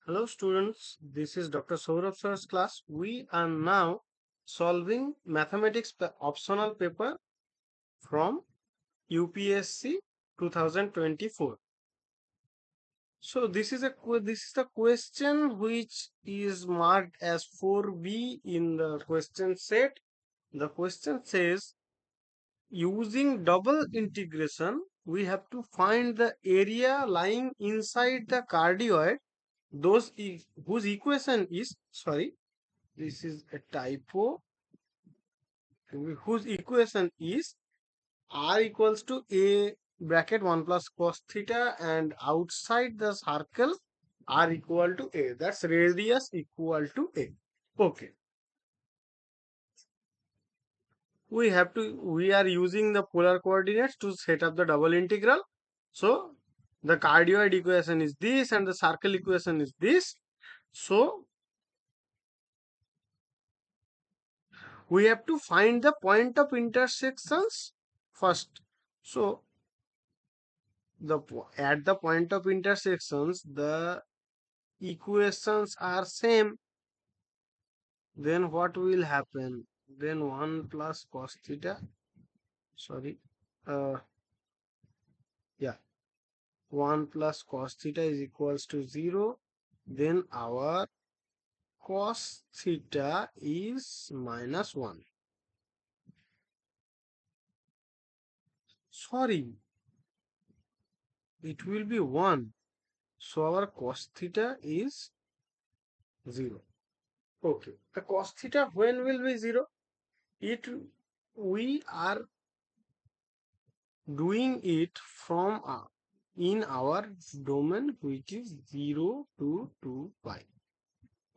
Hello students, this is Dr. Sourav sir's class. We are now solving mathematics optional paper from UPSC 2024. So this is the question which is marked as 4B in the question set. The question says using double integration we have to find the area lying inside the cardioid whose equation is this is a typo, whose equation is r equals to a bracket 1 plus cos theta, and outside the circle r equal to a, that's radius equal to a. Okay, we are using the polar coordinates to set up the double integral. So the cardioid equation is this and the circle equation is this. So we have to find the point of intersections first. So at the point of intersections the equations are same. Then what will happen? Then 1 plus cos theta, sorry, uh yeah, 1 plus cos theta is equals to 0. Then our cos theta is minus 1. Sorry, it will be 1. So our cos theta is 0. Okay, the cos theta when will be 0? It We are doing it from in our domain which is 0 to 2 pi.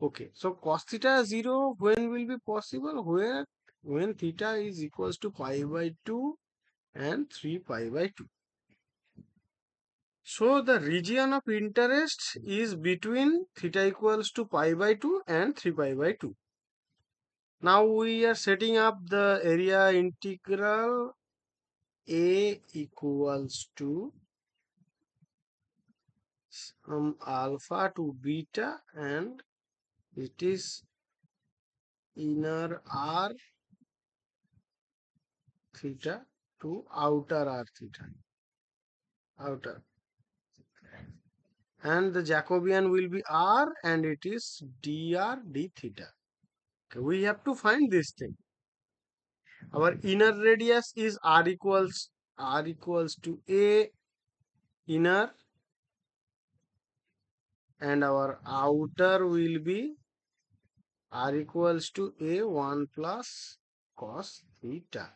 Okay, so cos theta 0 when will be possible? Where when theta is equals to pi by 2 and 3 pi by 2. So the region of interest is between theta equals to pi by 2 and 3 pi by 2. Now we are setting up the area integral a equals to alpha to beta, and it is inner r theta to outer r theta, outer, and the Jacobian will be r and it is dr d theta. Okay, we have to find this thing. Our inner radius is r equals to a inner, and our outer will be r equals to a 1 plus cos theta,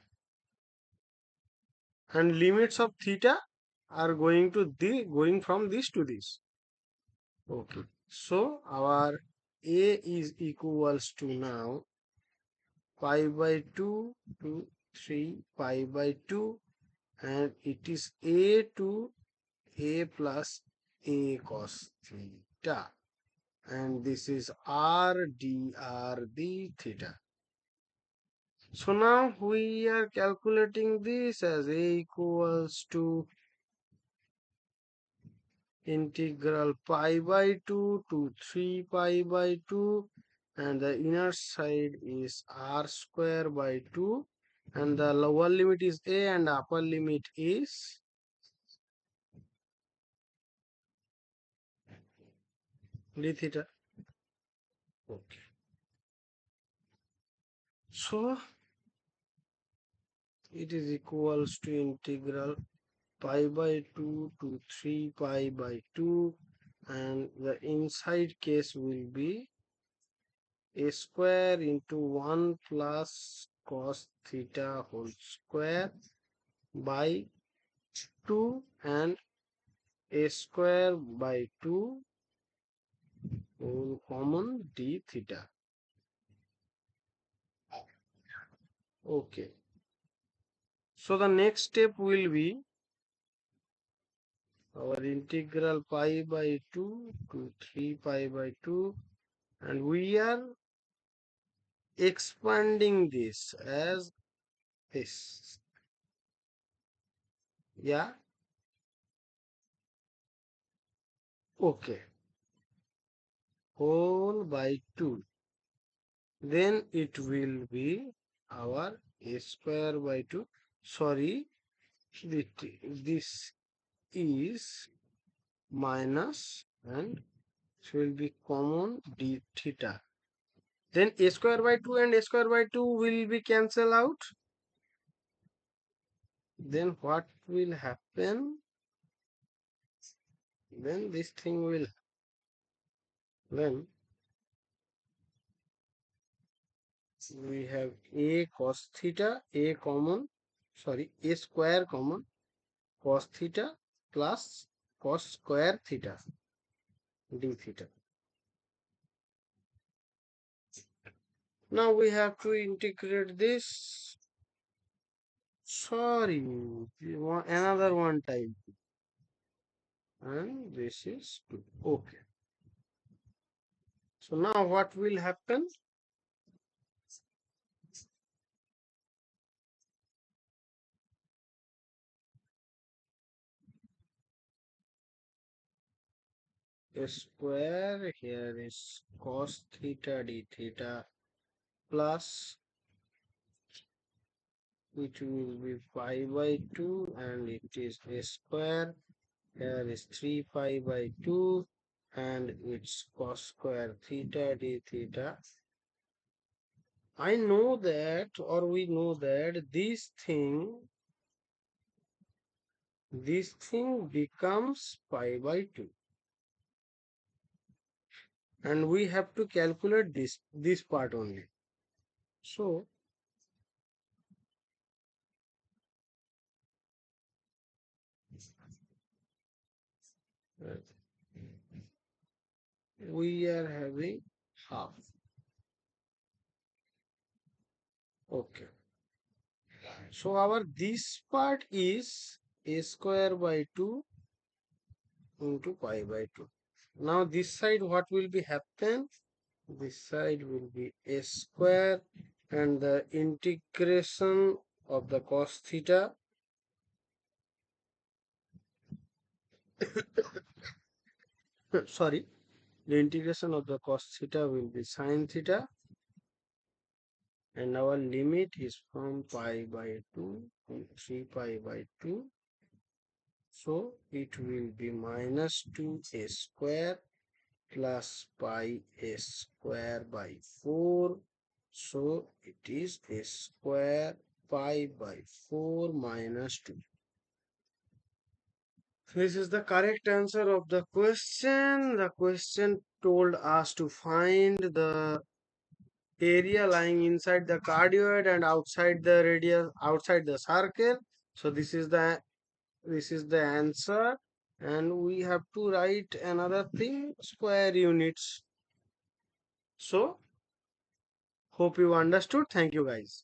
and limits of theta are going from this to this. Okay, so our a is equals to now pi by 2 to 3 pi by 2, and it is a to a plus a cos theta, and this is r dr d theta. So now we are calculating this as a equals to integral pi by 2 to 3 pi by 2, and the inner side is r square by 2, and the lower limit is a and upper limit is d theta. Okay, so it is equals to integral pi by 2 to 3 pi by 2, and the inside case will be a square into 1 plus cos theta whole square by 2, and a square by 2 whole common d theta. Okay, so the next step will be our integral pi by 2 to 3 pi by 2, and we are expanding this as this. Yeah, okay. whole by 2. Then it will be our a square by 2. Sorry, this is minus and it will be common d theta. Then a square by 2 and a square by 2 will be cancel out. Then what will happen? Then this thing will, then we have a cos theta, a common, sorry, a square common, cos theta plus cos square theta d theta. Now we have to integrate this. Sorry, another one time. And this is 2. Okay. So now what will happen? A square here is cos theta d theta plus it will be pi by 2 and it is a square. Here is 3 pi by 2 and it's cos square theta d theta. I know that, or we know that this thing becomes pi by 2. And we have to calculate this part only. So we are having half. Okay. So our this part is a square by 2 into pi by 2. Now this side what will be happen? This side will be a square and the integration of the cos theta sorry, the integration of the cos theta will be sine theta and our limit is from pi by 2 to 3 pi by 2. So it will be minus 2a square plus pi a square by 4. So it is a square pi by 4 minus 2. This is the correct answer of the question. The question told us to find the area lying inside the cardioid and outside the radius, outside the circle. So this is the answer, and we have to write another thing, square units. So hope you understood. Thank you guys.